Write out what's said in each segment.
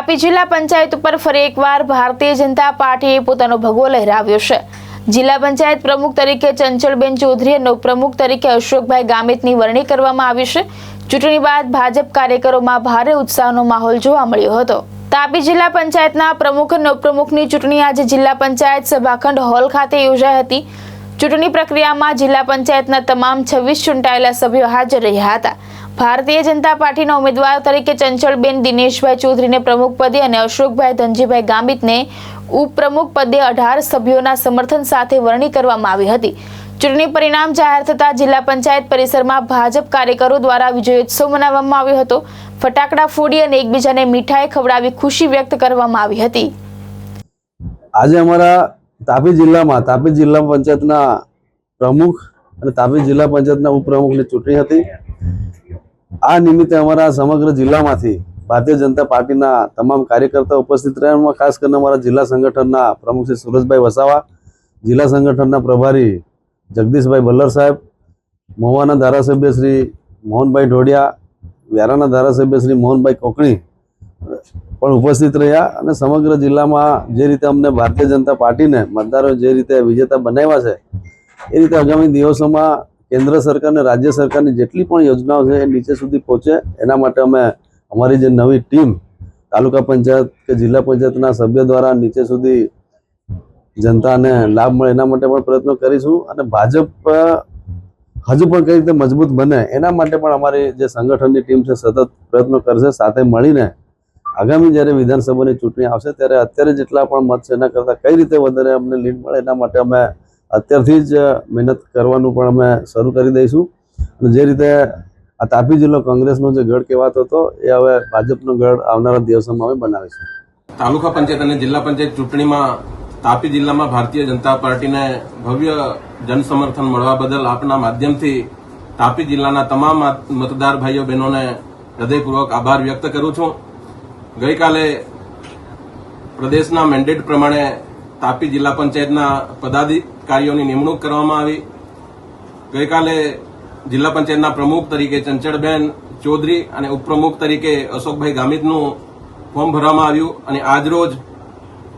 તાપી જિલ્લા પંચાયત ઉપર ફરી એકવાર ભારતીય જનતા પાર્ટીએ પોતાનો ભગવો લહેરાવ્યો છે। જિલ્લા પંચાયત પ્રમુખ તરીકે ચંચળબેન ચૌધરી અને ઉપપ્રમુખ તરીકે અશોકભાઈ ગામિતની વરણી કરવામાં આવી છે। ચૂંટણી બાદ ભાજપ કાર્યકરોમાં ભારે ઉત્સાહનો માહોલ જોવા મળ્યો હતો। તાપી જિલ્લા પંચાયતના પ્રમુખ અને ઉપપ્રમુખની ચૂંટણી આજે જિલ્લા પંચાયત સભાખંડ હોલ ખાતે યોજાઈ હતી। ચૂંટણી પ્રક્રિયામાં જિલ્લા પંચાયતના તમામ 26 ચૂંટાયેલા સભ્યો હાજર રહ્યા હતા। ભારતીય જનતા પાર્ટીના ઉમેદવાર તરીકે ચંચળબેન દિનેશભાઈ ચૌધરીને પ્રમુખ પદે અને અશોકભાઈ ધનજીભાઈ ગામિતને ઉપપ્રમુખ પદે 18 સભ્યોના સમર્થન સાથે વરણી કરવામાં આવી હતી। ચૂંટણી પરિણામ જાહેર થતા જિલ્લા પંચાયત પરિસરમાં ભાજપ કાર્યકરો દ્વારા વિજયોત્સવ મનાવવામાં આવ્યો હતો। ફટાકડા ફોડી અને એકબીજાને મીઠાઈ ખવડાવી ખુશી વ્યક્ત કરવામાં આવી હતી। આજે અમારા તાપી જિલ્લા પંચાયતના પ્રમુખ અને તાપી જિલ્લા પંચાયતના ઉપપ્રમુખની ચૂંટણી હતી। આ નિમિત્તે અમારા સમગ્ર જિલ્લામાંથી ભારતીય જનતા પાર્ટીના તમામ કાર્યકર્તાઓ ઉપસ્થિત રહ્યા। ખાસ કરીને અમારા જિલ્લા સંગઠનના પ્રમુખ શ્રી સુરજભાઈ વસાવા, જિલ્લા સંગઠનના પ્રભારી જગદીશભાઈ બલ્લર સાહેબ, મહુવાના ધારાસભ્ય શ્રી મોહનભાઈ ઢોડિયા, વ્યારાના ધારાસભ્ય શ્રી મોહનભાઈ કોકણી પણ ઉપસ્થિત રહ્યા અને સમગ્ર જિલ્લામાં જે રીતે અમને ભારતીય જનતા પાર્ટીને મતદારો જે રીતે વિજેતા બનાવ્યા છે એ રીતે આગામી દિવસોમાં કેન્દ્ર સરકાર અને રાજ્ય સરકારની જેટલી પણ યોજનાઓ છે એ નીચે સુધી પહોંચે એના માટે અમે અમારી જે નવી ટીમ તાલુકા પંચાયત કે જિલ્લા પંચાયતના સભ્ય દ્વારા નીચે સુધી જનતાને લાભ મળે એના માટે પણ પ્રયત્નો કરીશું અને ભાજપ હજુ પણ કઈ રીતે મજબૂત બને એના માટે પણ અમારી જે સંગઠનની ટીમ છે સતત પ્રયત્નો કરશે। સાથે મળીને આગામી જ્યારે વિધાનસભાની ચૂંટણી આવશે ત્યારે અત્યારે જેટલા પણ મત છે એના કરતાં કઈ રીતે વધારે અમને લીડ મળે એના માટે અમે અત્યારથી જ મહેનત કરવાનું પણ અમે શરૂ કરી દઈશું। અને જે રીતે આ તાપી જિલ્લો કોંગ્રેસનો જે ગઢ કહેવાતો હતો એ હવે ભાજપનો ગઢ આવનારા દિવસોમાં અમે બનાવીશું। તાલુકા પંચાયત અને જિલ્લા પંચાયત ચૂંટણીમાં તાપી જિલ્લામાં ભારતીય જનતા પાર્ટીને ભવ્ય જનસમર્થન મળવા બદલ આપના માધ્યમથી તાપી જિલ્લાના તમામ મતદાર ભાઈઓ બહેનોને હૃદયપૂર્વક આભાર વ્યક્ત કરું છું। ગઈકાલે પ્રદેશના મેન્ડેટ પ્રમાણે તાપી જિલ્લા પંચાયતના પદાધિકારીઓની નિમણૂક કરવામાં આવી। ગઈકાલે જિલ્લા પંચાયતના પ્રમુખ તરીકે ચંચળબેન ચૌધરી અને ઉપપ્રમુખ તરીકે અશોકભાઈ ગામિતનું ફોર્મ ભરવામાં આવ્યું અને આજરોજ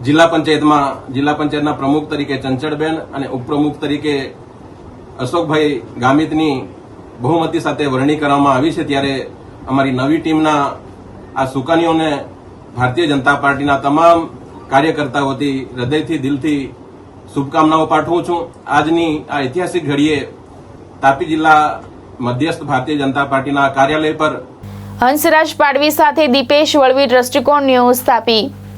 જિલ્લા પંચાયતના પ્રમુખ તરીકે ચંચળબેન અને ઉપપ્રમુખ તરીકે અશોકભાઈ ગામિતની બહુમતી સાથે વરણી કરવામાં આવી છે। ત્યારે અમારી નવી ટીમના આ સુકાનીઓને ભારતીય જનતા પાર્ટીના તમામ કાર્યકર્તાઓ વતી હૃદયથી દિલથી શુભકામનાઓ પાઠવું છું। આજની આ ઐતિહાસિક ઘડીએ તાપી જિલ્લા મધ્યસ્થ ભારતીય જનતા પાર્ટીના કાર્યાલય પર હંસરાજ પાડવી સાથે દીપેશ વળવી, દ્રષ્ટિકોણ ન્યૂઝ તાપી।